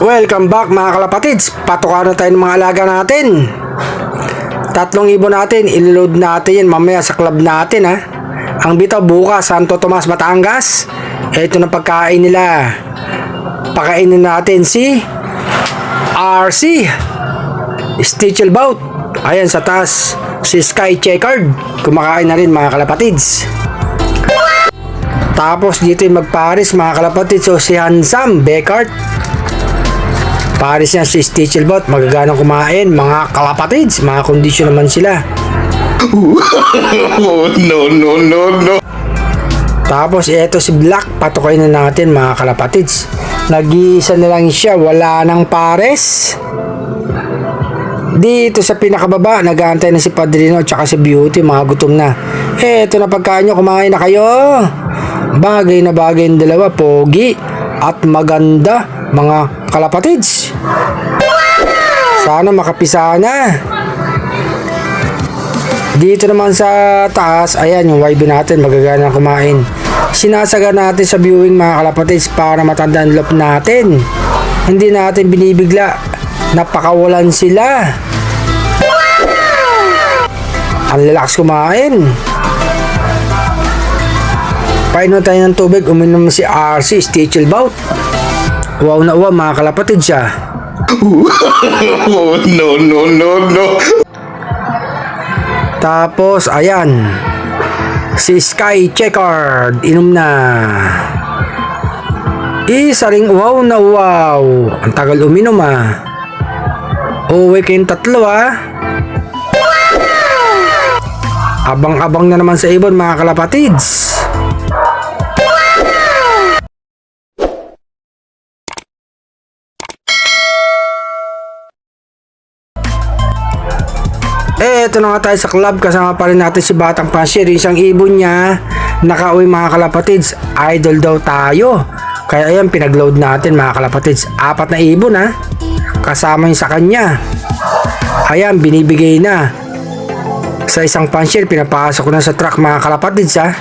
Welcome back mga kalapatids. Patukaran tayo ng mga alaga natin. 3 ibon natin, iliload natin yan mamaya sa club natin ha. Ang bitaw bukas, Santo Tomas, Batangas. Ito na pagkain nila. Pakainin natin si RC Stichelbout. Ayan sa taas, si Sky Checkered. Kumakain na rin mga kalapatids. Tapos dito yung magparis mga kalapatids. So si Hansam Beckart, paris niya si Stichelbot, magaganang kumain mga kalapatids, mga kondisyon naman sila. No. Tapos eto si Black, patukay na natin mga kalapatids. Nag-iisa na lang siya, wala nang pares. Dito sa pinakababa, nag-aantay na si Padrino at saka si Beauty, mga gutom na. Eto na pagkain nyo, kumain na kayo. Bagay na bagay yung dalawa, pogi at maganda mga kalapatids. Sana makapisa na. Dito naman sa taas, ayan yung YB natin, magagana kumain. Sinasaga natin sa viewing mga kalapatids para matandaan loob natin. Hindi natin binibigla. Napakawalan sila. Ang relax kumain. Painom tayo ng tubig, uminom si RC Stichelbout. Wow na wow mga kalapatids siya. No. Tapos ayan, si Sky Checkered, inom na. Isa ring wow na wow. Ang tagal uminom ah. Uwi kayong 3 ah. Abang-abang na naman sa ibon mga kalapatids. Eto na nga tayo sa club, kasama pa rin natin si Batang Pansier. Isang ibon niya nakauwi mga kalapatids. Idol daw tayo. Kaya ayan, pinagload natin mga kalapatids. 4 na ibon ha, kasama yung sa kanya. Ayan, binibigay na sa isang Pansier. Pinapasok ko na sa truck mga kalapatids ha.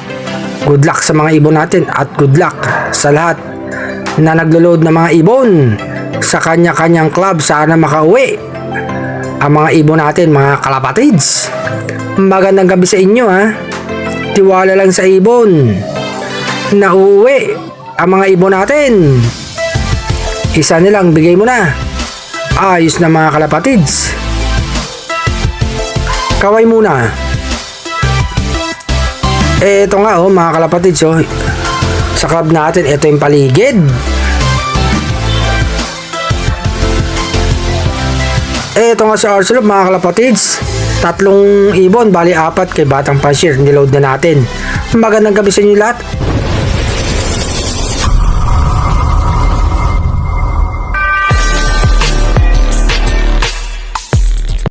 Good luck sa mga ibon natin at good luck sa lahat na naglo-load ng mga ibon sa kanya-kanyang club. Sana makauwi ang mga ibon natin mga kalapatids. Magandang gabi sa inyo ha. Tiwala lang sa ibon na uuwi ang mga ibon natin. Isa nilang bigay mo na. Ayos na mga kalapatids. Kaway muna. Eto nga oh mga kalapatids oh. Sa club natin, ito yung paligid. Eto nga sa Arcelop mga kalapatids. 3 ibon, bali 4 kay Batang Pansier. Niload na natin. Magandang gabi sa inyo lahat.